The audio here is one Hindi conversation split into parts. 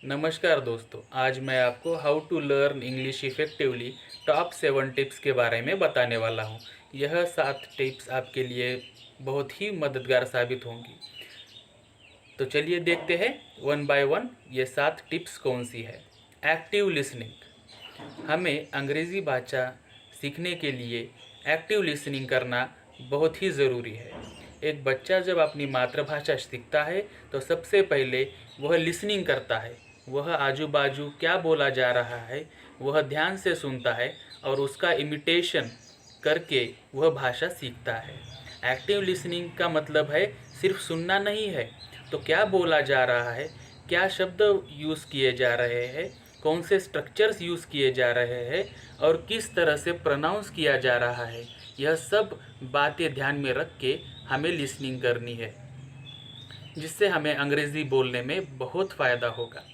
नमस्कार दोस्तों, आज मैं आपको how to learn English effectively top 7 tips के बारे में बताने वाला हूँ। यह 7 टिप्स आपके लिए बहुत ही मददगार साबित होंगी। तो चलिए देखते हैं वन बाय वन ये 7 टिप्स कौन सी है। Active listening. हमें अंग्रेज़ी भाषा सीखने के लिए एक्टिव लिसनिंग करना बहुत ही ज़रूरी है। एक बच्चा जब अपनी मातृभाषा सीखता है तो सबसे पहले वह लिसनिंग करता है। वह आजू बाजू क्या बोला जा रहा है वह ध्यान से सुनता है और उसका इमिटेशन करके वह भाषा सीखता है। एक्टिव लिसनिंग का मतलब है सिर्फ सुनना नहीं है, तो क्या बोला जा रहा है, क्या शब्द यूज़ किए जा रहे हैं, कौन से स्ट्रक्चर्स यूज़ किए जा रहे हैं और किस तरह से प्रोनाउंस किया जा रहा है, यह सब बातें ध्यान में रख के हमें लिसनिंग करनी है, जिससे हमें अंग्रेज़ी बोलने में बहुत फ़ायदा होगा।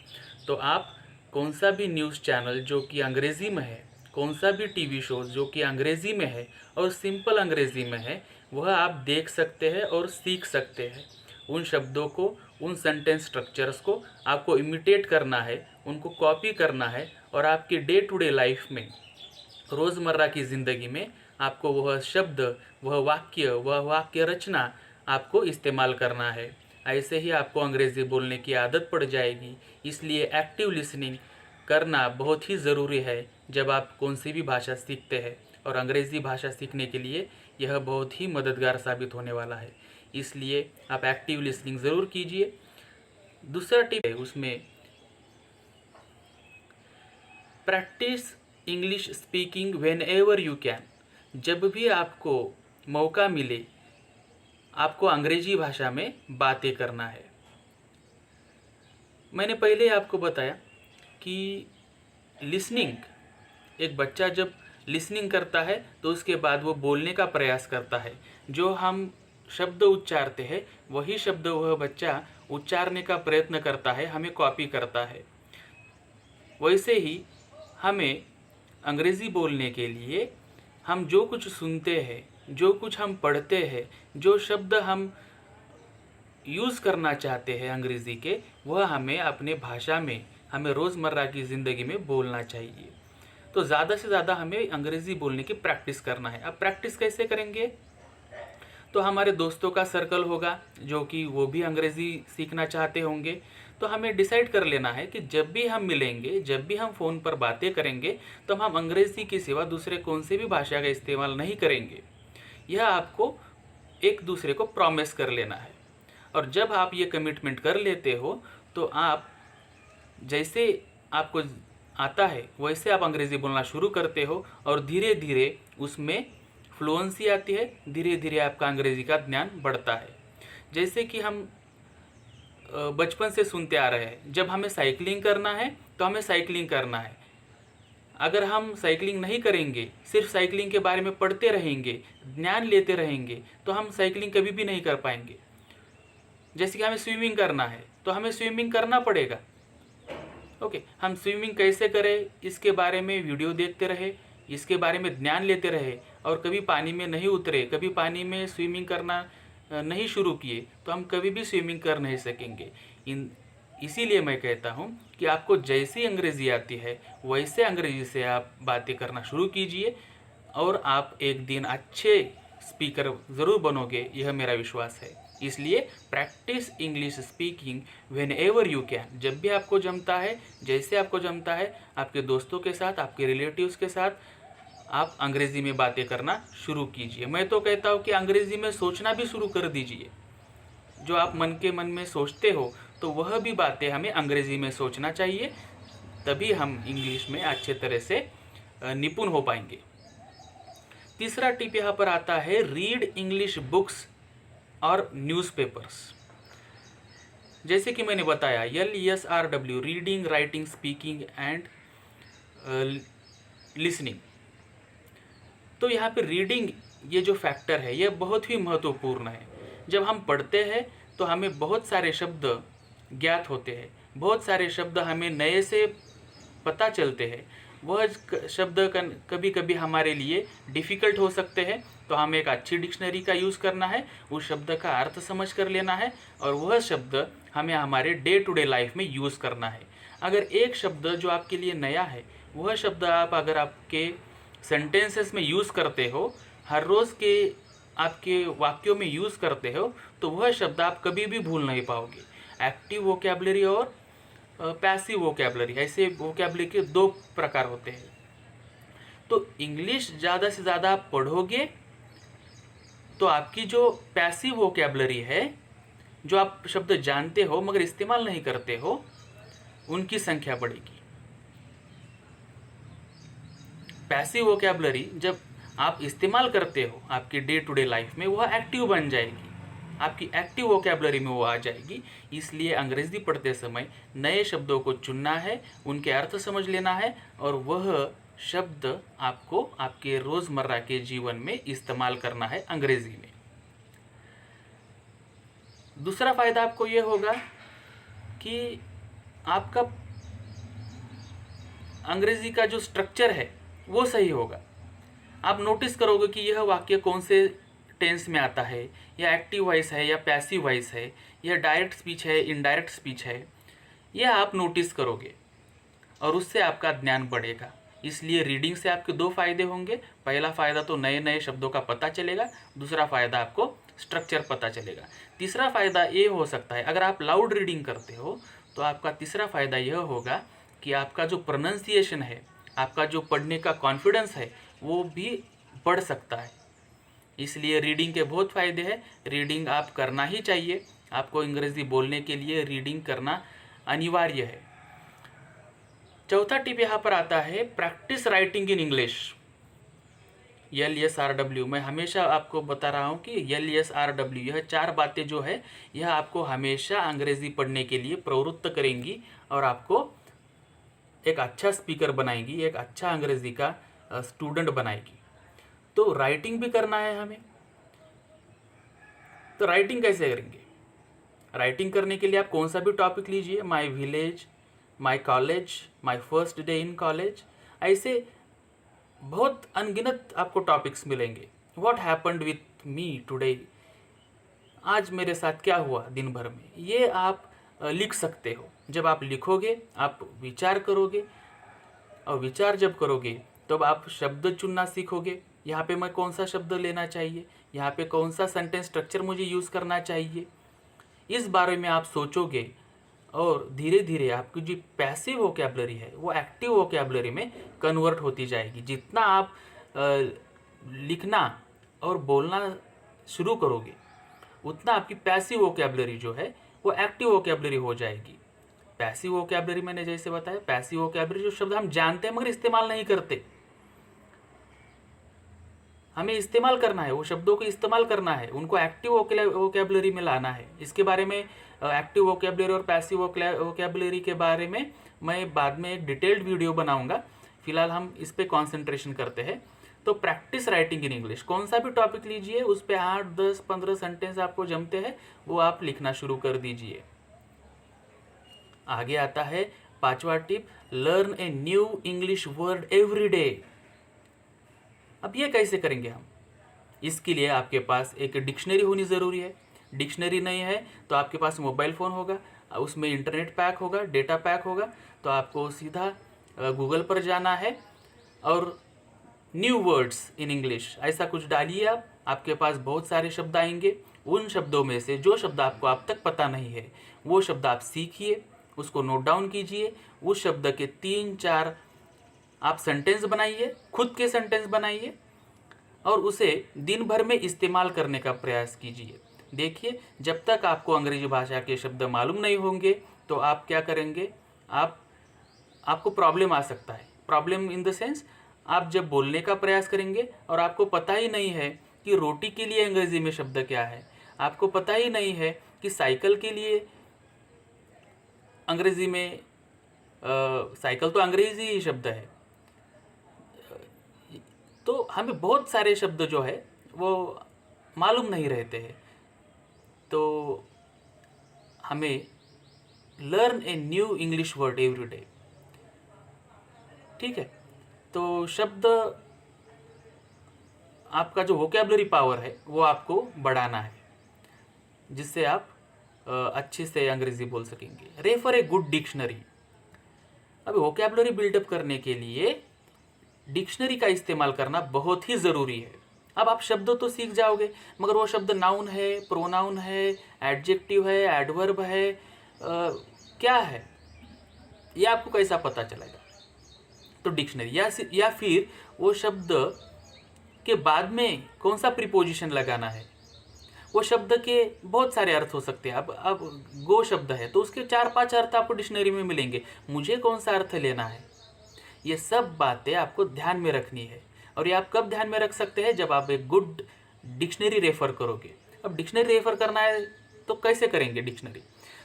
तो आप कौन सा भी न्यूज़ चैनल जो कि अंग्रेज़ी में है, कौन सा भी टीवी शो जो कि अंग्रेज़ी में है और सिंपल अंग्रेज़ी में है, वह आप देख सकते हैं और सीख सकते हैं। उन शब्दों को, उन सेंटेंस स्ट्रक्चर्स को आपको इमिटेट करना है, उनको कॉपी करना है और आपकी डे टू डे लाइफ में, रोज़मर्रा की ज़िंदगी में आपको वह शब्द, वह वाक्य रचना आपको इस्तेमाल करना है। ऐसे ही आपको अंग्रेज़ी बोलने की आदत पड़ जाएगी। इसलिए एक्टिव लिसनिंग करना बहुत ही ज़रूरी है जब आप कौन सी भी भाषा सीखते हैं, और अंग्रेज़ी भाषा सीखने के लिए यह बहुत ही मददगार साबित होने वाला है। इसलिए आप एक्टिव लिसनिंग ज़रूर कीजिए। दूसरा टिप है उसमें, practice English speaking when ever you can. जब भी आपको मौका मिले आपको अंग्रेजी भाषा में बातें करना है। मैंने पहले ही आपको बताया कि लिसनिंग, एक बच्चा जब लिसनिंग करता है तो उसके बाद वो बोलने का प्रयास करता है। जो हम शब्द उच्चारते हैं वही शब्द वह बच्चा उच्चारने का प्रयत्न करता है, हमें कॉपी करता है। वैसे ही हमें अंग्रेज़ी बोलने के लिए हम जो कुछ सुनते हैं, जो कुछ हम पढ़ते हैं, जो शब्द हम यूज़ करना चाहते हैं अंग्रेज़ी के, वह हमें अपने भाषा में, हमें रोज़मर्रा की ज़िंदगी में बोलना चाहिए। तो ज़्यादा से ज़्यादा हमें अंग्रेज़ी बोलने की प्रैक्टिस करना है। अब प्रैक्टिस कैसे करेंगे? तो हमारे दोस्तों का सर्कल होगा जो कि वो भी अंग्रेज़ी सीखना चाहते होंगे। तो हमें डिसाइड कर लेना है कि जब भी हम मिलेंगे, जब भी हम फ़ोन पर बातें करेंगे, तो हम अंग्रेज़ी के सिवा दूसरे कौन से भी भाषा का इस्तेमाल नहीं करेंगे। यह आपको एक दूसरे को प्रॉमिस कर लेना है। और जब आप ये कमिटमेंट कर लेते हो तो आप, जैसे आपको आता है वैसे आप अंग्रेज़ी बोलना शुरू करते हो और धीरे धीरे उसमें फ्लुएंसी आती है, धीरे धीरे आपका अंग्रेज़ी का ज्ञान बढ़ता है। जैसे कि हम बचपन से सुनते आ रहे हैं, जब हमें साइकिलिंग करना है तो हमें साइकिलिंग करना है। अगर हम साइकिलिंग नहीं करेंगे, सिर्फ साइकिलिंग के बारे में पढ़ते रहेंगे, ज्ञान लेते रहेंगे, तो हम साइकिलिंग कभी भी नहीं कर पाएंगे। जैसे कि हमें स्विमिंग करना है तो हमें स्विमिंग करना पड़ेगा। ओके, हम स्विमिंग कैसे करें इसके बारे में वीडियो देखते रहे, इसके बारे में ज्ञान लेते रहे और कभी पानी में नहीं उतरे, कभी पानी में स्विमिंग करना नहीं शुरू किए, तो हम कभी भी स्विमिंग कर नहीं सकेंगे। इसीलिए मैं कहता हूँ कि आपको जैसी अंग्रेज़ी आती है वैसे अंग्रेज़ी से आप बातें करना शुरू कीजिए और आप एक दिन अच्छे स्पीकर ज़रूर बनोगे, यह मेरा विश्वास है। इसलिए practice English speaking when ever you can. जब भी आपको जमता है, जैसे आपको जमता है, आपके दोस्तों के साथ, आपके रिलेटिव्स के साथ आप अंग्रेज़ी में बातें करना शुरू कीजिए। मैं तो कहता हूँ कि अंग्रेज़ी में सोचना भी शुरू कर दीजिए। जो आप मन के मन में सोचते हो तो वह भी बातें हमें अंग्रेज़ी में सोचना चाहिए, तभी हम इंग्लिश में अच्छे तरह से निपुण हो पाएंगे। तीसरा टिप यहाँ पर आता है, रीड इंग्लिश बुक्स और न्यूज़पेपर्स। जैसे कि मैंने बताया, LESRW, reading, writing, speaking and listening. तो यहाँ पे रीडिंग, ये जो फैक्टर है यह बहुत ही महत्वपूर्ण है। जब हम पढ़ते हैं तो हमें बहुत सारे शब्द ज्ञात होते हैं, बहुत सारे शब्द हमें नए से पता चलते हैं। वह शब्द कभी कभी हमारे लिए डिफ़िकल्ट हो सकते हैं, तो हमें एक अच्छी डिक्शनरी का यूज़ करना है, उस शब्द का अर्थ समझ कर लेना है और वह शब्द हमें हमारे डे टू डे लाइफ में यूज़ करना है। अगर एक शब्द जो आपके लिए नया है, वह शब्द आप अगर आपके सेंटेंसेस में यूज़ करते हो, हर रोज़ के आपके वाक्यों में यूज़ करते हो, तो वह शब्द आप कभी भी भूल नहीं पाओगे। एक्टिव वोकैबुलरी और पैसिव वोकैबुलरी, ऐसे वोकैबुलरी के दो प्रकार होते हैं। तो इंग्लिश ज़्यादा से ज़्यादा आप पढ़ोगे तो आपकी जो पैसिव वोकैबुलरी है, जो आप शब्द जानते हो मगर इस्तेमाल नहीं करते हो, उनकी संख्या बढ़ेगी। पैसिव वोकैबुलरी जब आप इस्तेमाल करते हो आपकी डे टू डे लाइफ में, वह एक्टिव बन जाएगी, आपकी एक्टिव वोकैबुलरी में वो आ जाएगी। इसलिए अंग्रेज़ी पढ़ते समय नए शब्दों को चुनना है, उनके अर्थ समझ लेना है और वह शब्द आपको आपके रोज़मर्रा के जीवन में इस्तेमाल करना है अंग्रेज़ी में। दूसरा फ़ायदा आपको ये होगा कि आपका अंग्रेज़ी का जो स्ट्रक्चर है वो सही होगा। आप नोटिस करोगे कि यह वाक्य कौन से टेंस में आता है, या एक्टिव वॉइस है या पैसिव वॉइस है, या डायरेक्ट स्पीच है, इनडायरेक्ट स्पीच है, यह आप नोटिस करोगे और उससे आपका ज्ञान बढ़ेगा। इसलिए रीडिंग से आपके दो फायदे होंगे। पहला फ़ायदा तो नए नए शब्दों का पता चलेगा, दूसरा फ़ायदा आपको स्ट्रक्चर पता चलेगा। तीसरा फ़ायदा ये हो सकता है, अगर आप लाउड रीडिंग करते हो तो आपका तीसरा फ़ायदा यह होगा कि आपका जो प्रोनाउंसिएशन है, आपका जो पढ़ने का कॉन्फिडेंस है, वो भी बढ़ सकता है। इसलिए रीडिंग के बहुत फ़ायदे हैं। रीडिंग आप करना ही चाहिए। आपको अंग्रेज़ी बोलने के लिए रीडिंग करना अनिवार्य है। चौथा टिप यहाँ पर आता है, practice writing in English. LSRW, मैं हमेशा आपको बता रहा हूँ कि LSRW, यह 4 बातें जो है यह आपको हमेशा अंग्रेज़ी पढ़ने के लिए प्रवृत्त करेंगी और आपको एक अच्छा स्पीकर बनाएंगी, एक अच्छा अंग्रेज़ी का स्टूडेंट बनाएगी। तो राइटिंग भी करना है हमें। तो राइटिंग कैसे करेंगे? राइटिंग करने के लिए आप कौन सा भी टॉपिक लीजिए, my village, my college, my first day in college, ऐसे बहुत अनगिनत आपको टॉपिक्स मिलेंगे। What happened with me today, आज मेरे साथ क्या हुआ दिन भर में, ये आप लिख सकते हो। जब आप लिखोगे आप विचार करोगे, और विचार जब करोगे तब आप शब्द चुनना सीखोगे। यहाँ पे मैं कौन सा शब्द लेना चाहिए, यहाँ पे कौन सा सेंटेंस स्ट्रक्चर मुझे यूज़ करना चाहिए, इस बारे में आप सोचोगे और धीरे धीरे आपकी जो पैसिव वोकैबुलरी है वो एक्टिव वोकैबुलरी में कन्वर्ट होती जाएगी। जितना आप लिखना और बोलना शुरू करोगे, उतना आपकी पैसिव वोकैबुलरी जो है वो एक्टिव वोकैबुलरी हो जाएगी। पैसिव वोकैबुलरी मैंने जैसे बताया, पैसिव वोकैबुलरी जो शब्द हम जानते हैं मगर इस्तेमाल नहीं करते, हमें इस्तेमाल करना है, वो शब्दों को इस्तेमाल करना है, उनको एक्टिव वोकैबुलरी में लाना है। इसके बारे में एक्टिव वोकैबुलरी और पैसिव वोकैबुलरी के बारे में मैं बाद में एक डिटेल्ड वीडियो बनाऊंगा। फिलहाल हम इस पे कंसंट्रेशन करते हैं। तो प्रैक्टिस राइटिंग इन इंग्लिश, कौन सा भी टॉपिक लीजिए, उस पर 8, 10, 15 सेंटेंस आपको जमते हैं, वो आप लिखना शुरू कर दीजिए। आगे आता है 5वां tip, learn a new English word every day. अब ये कैसे करेंगे हम? इसके लिए आपके पास एक डिक्शनरी होनी ज़रूरी है। डिक्शनरी नहीं है तो आपके पास मोबाइल फ़ोन होगा, उसमें इंटरनेट पैक होगा, डेटा पैक होगा, तो आपको सीधा गूगल पर जाना है और न्यू वर्ड्स इन इंग्लिश ऐसा कुछ डालिए। आपके पास बहुत सारे शब्द आएंगे। उन शब्दों में से जो शब्द आपको अब तक पता नहीं है वो शब्द आप सीखिए, उसको नोट डाउन कीजिए। उस शब्द के 3-4 आप सेंटेंस बनाइए, खुद के सेंटेंस बनाइए और उसे दिन भर में इस्तेमाल करने का प्रयास कीजिए। देखिए, जब तक आपको अंग्रेजी भाषा के शब्द मालूम नहीं होंगे तो आप क्या करेंगे, आपको प्रॉब्लम आ सकता है। प्रॉब्लम इन द सेंस, आप जब बोलने का प्रयास करेंगे और आपको पता ही नहीं है कि रोटी के लिए अंग्रेजी में शब्द क्या है, आपको पता ही नहीं है कि साइकिल के लिए अंग्रेजी में साइकिल तो अंग्रेजी ही शब्द है, तो हमें बहुत सारे शब्द जो है वो मालूम नहीं रहते हैं। तो हमें learn a new English word every day, ठीक है। तो शब्द आपका जो वोकैबुलरी पावर है वो आपको बढ़ाना है, जिससे आप अच्छे से अंग्रेजी बोल सकेंगे। Refer a good dictionary. अब वोकैबुलरी बिल्डअप करने के लिए डिक्शनरी का इस्तेमाल करना बहुत ही ज़रूरी है। अब आप शब्द तो सीख जाओगे, मगर वो शब्द नाउन है, प्रोनाउन है, एडजेक्टिव है, एडवर्ब है, क्या है, ये आपको कैसा पता चलेगा? तो डिक्शनरी या फिर वो शब्द के बाद में कौन सा प्रीपोजिशन लगाना है। वो शब्द के बहुत सारे अर्थ हो सकते हैं। अब गो शब्द है तो उसके 4-5 अर्थ आपको डिक्शनरी में मिलेंगे, मुझे कौन सा अर्थ लेना है, ये सब बातें आपको ध्यान में रखनी है। और ये आप कब ध्यान में रख सकते हैं? जब आप एक गुड डिक्शनरी रेफर करोगे। अब डिक्शनरी रेफर करना है तो कैसे करेंगे डिक्शनरी?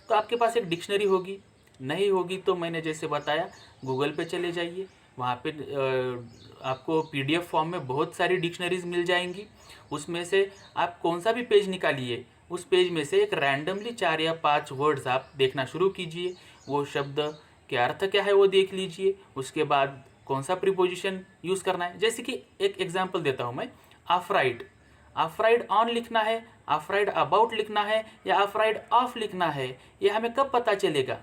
तो आपके पास एक डिक्शनरी होगी, नहीं होगी तो मैंने जैसे बताया गूगल पे चले जाइए, वहाँ पे आपको PDF फॉर्म में बहुत सारी डिक्शनरीज मिल जाएंगी। उसमें से आप कौन सा भी पेज निकालिए, उस पेज में से एक रैंडमली 4 या 5 वर्ड्स आप देखना शुरू कीजिए। वो शब्द के अर्थ क्या है वो देख लीजिए, उसके बाद कौन सा प्रीपोजिशन यूज़ करना है। जैसे कि एक एग्जांपल देता हूँ मैं, अफ्राइड। अफ्राइड ऑन लिखना है, अफ्राइड अबाउट लिखना है या अफ्राइड ऑफ लिखना है, ये हमें कब पता चलेगा?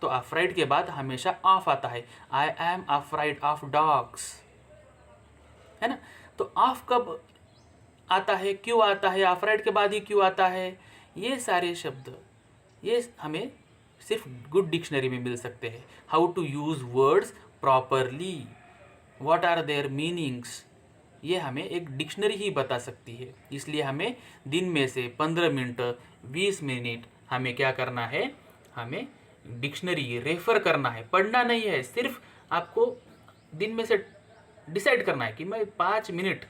तो अफ्राइड के बाद हमेशा ऑफ आता है, I am afraid of dogs, है ना। तो ऑफ कब आता है, क्यों आता है, अफ्राइड के बाद ही क्यों आता है, ये सारे शब्द ये हमें सिर्फ गुड डिक्शनरी में मिल सकते हैं। How to use words properly, what are their meanings, ये हमें एक डिक्शनरी ही बता सकती है। इसलिए हमें दिन में से 15 मिनट 20 मिनट हमें क्या करना है, हमें डिक्शनरी रेफर करना है, पढ़ना नहीं है। सिर्फ आपको दिन में से डिसाइड करना है कि मैं 5 मिनट,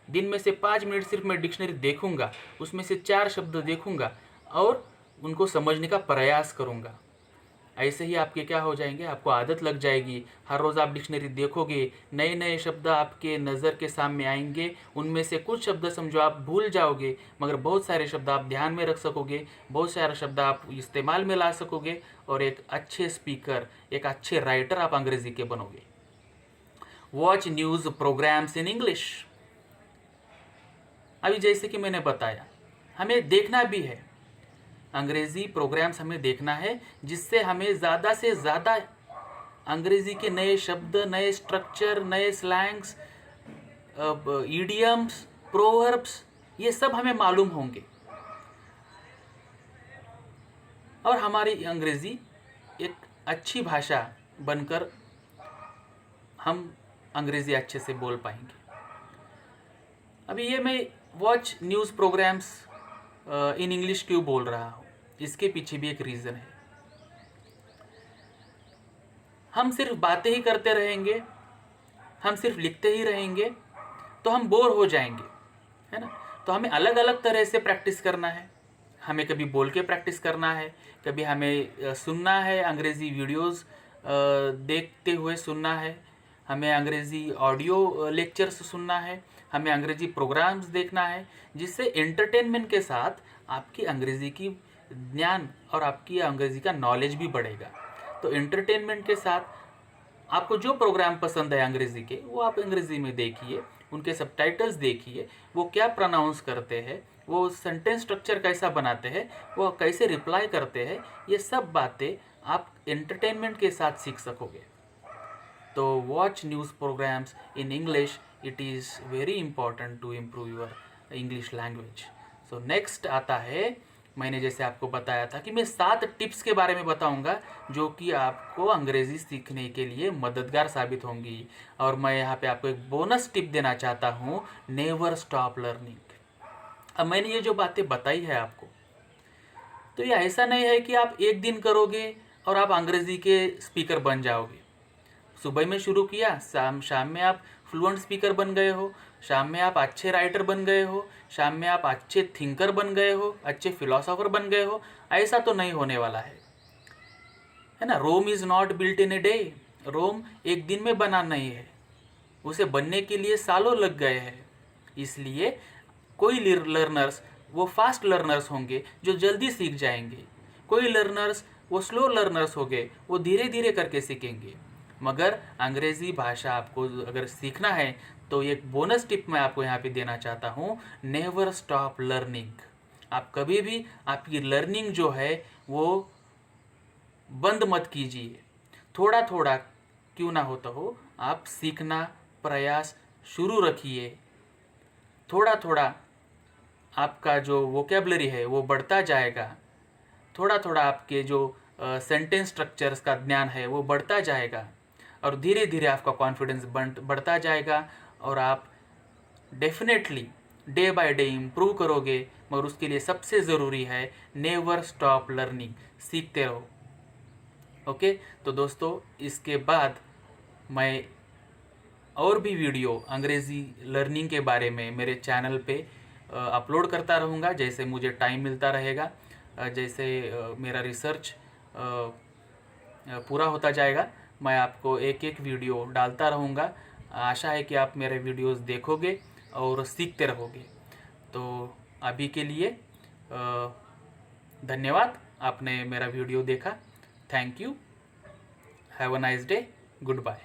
दिन में से 5 मिनट सिर्फ मैं डिक्शनरी देखूंगा, उसमें से 4 शब्द देखूंगा और उनको समझने का प्रयास करूंगा। ऐसे ही आपके क्या हो जाएंगे, आपको आदत लग जाएगी। हर रोज़ आप डिक्शनरी देखोगे, नए नए शब्द आपके नज़र के सामने आएंगे, उनमें से कुछ शब्द समझो आप भूल जाओगे, मगर बहुत सारे शब्द आप ध्यान में रख सकोगे, बहुत सारे शब्द आप इस्तेमाल में ला सकोगे और एक अच्छे स्पीकर, एक अच्छे राइटर आप अंग्रेजी के बनोगे। Watch news programmes in English. अभी जैसे कि मैंने बताया, हमें देखना भी है, अंग्रेज़ी प्रोग्राम्स हमें देखना है, जिससे हमें ज़्यादा से ज़्यादा अंग्रेज़ी के नए शब्द, नए स्ट्रक्चर, नए स्लैंग्स, ईडियम्स, प्रोवर्ब्स, ये सब हमें मालूम होंगे और हमारी अंग्रेज़ी एक अच्छी भाषा बनकर हम अंग्रेज़ी अच्छे से बोल पाएंगे। अभी ये मैं watch news programmes in English क्यों बोल रहा हूँ, इसके पीछे भी एक रीज़न है। हम सिर्फ बातें ही करते रहेंगे, हम सिर्फ लिखते ही रहेंगे तो हम बोर हो जाएंगे, है ना। तो हमें अलग अलग तरह से प्रैक्टिस करना है। हमें कभी बोल के प्रैक्टिस करना है, कभी हमें सुनना है, अंग्रेज़ी वीडियोस देखते हुए सुनना है, हमें अंग्रेज़ी ऑडियो लेक्चर्स सुनना है, हमें अंग्रेज़ी प्रोग्राम्स देखना है, जिससे एंटरटेनमेंट के साथ आपकी अंग्रेज़ी की ज्ञान और आपकी अंग्रेज़ी का नॉलेज भी बढ़ेगा। तो एंटरटेनमेंट के साथ आपको जो प्रोग्राम पसंद है अंग्रेज़ी के, वो आप अंग्रेज़ी में देखिए, उनके सबटाइटल्स देखिए, वो क्या प्रोनाउंस करते हैं, वो सेंटेंस स्ट्रक्चर कैसा बनाते हैं, वो कैसे रिप्लाई करते हैं, ये सब बातें आप एंटरटेनमेंट के साथ सीख सकोगे। तो watch news programmes in English, it is very important to improve your English language. So next आता है, मैंने जैसे आपको बताया था कि मैं 7 टिप्स के बारे में बताऊंगा जो कि आपको अंग्रेज़ी सीखने के लिए मददगार साबित होंगी। और मैं यहाँ पे आपको एक बोनस टिप देना चाहता हूँ, नेवर स्टॉप लर्निंग। अब मैंने ये जो बातें बताई है आपको, तो ये ऐसा नहीं है कि आप एक दिन करोगे और आप अंग्रेज़ी के स्पीकर बन जाओगे। सुबह में शुरू किया, शाम में आप फ्लुएंट स्पीकर बन गए हो, शाम में आप अच्छे राइटर बन गए हो, शाम में आप अच्छे थिंकर बन गए हो, अच्छे फिलोसोफर बन गए हो। ऐसा तो नहीं होने वाला है ना। Rome is not built in a day. Rome एक दिन में बना नहीं है, उसे बनने के लिए सालों लग गए हैं। इसलिए कोई लर्नर्स वो फास्ट लर्नर्स होंगे जो जल्दी सीख जाएंगे, कोई लर्नर्स वो स्लो लर्नर्स होंगे, वो धीरे धीरे करके सीखेंगे। मगर अंग्रेज़ी भाषा आपको अगर सीखना है तो एक बोनस टिप मैं आपको यहाँ पे देना चाहता हूँ, नेवर स्टॉप लर्निंग। आप कभी भी आपकी लर्निंग जो है वो बंद मत कीजिए। थोड़ा थोड़ा क्यों ना होता हो, आप सीखना प्रयास शुरू रखिए। थोड़ा थोड़ा आपका जो वोकेबलरी है वो बढ़ता जाएगा। थोड़ा थोड़ा आपके जो सेंटेंस स्ट्रक्चर्स का ज्ञान है वो बढ़ता जाएगा और धीरे धीरे आपका कॉन्फिडेंस बढ़ता जाएगा और आप definitely day by day improve करोगे। मगर उसके लिए सबसे ज़रूरी है नेवर स्टॉप लर्निंग, सीखते रहो। ओके, तो दोस्तों इसके बाद मैं और भी वीडियो अंग्रेज़ी लर्निंग के बारे में मेरे चैनल पे अपलोड करता रहूँगा जैसे मुझे टाइम मिलता रहेगा। जैसे मेरा रिसर्च पूरा होता जाएगा मैं आपको एक एक वीडियो डालता रहूँगा। आशा है कि आप मेरे वीडियोस देखोगे और सीखते रहोगे। तो अभी के लिए धन्यवाद, आपने मेरा वीडियो देखा। Thank you, have a nice day, good bye.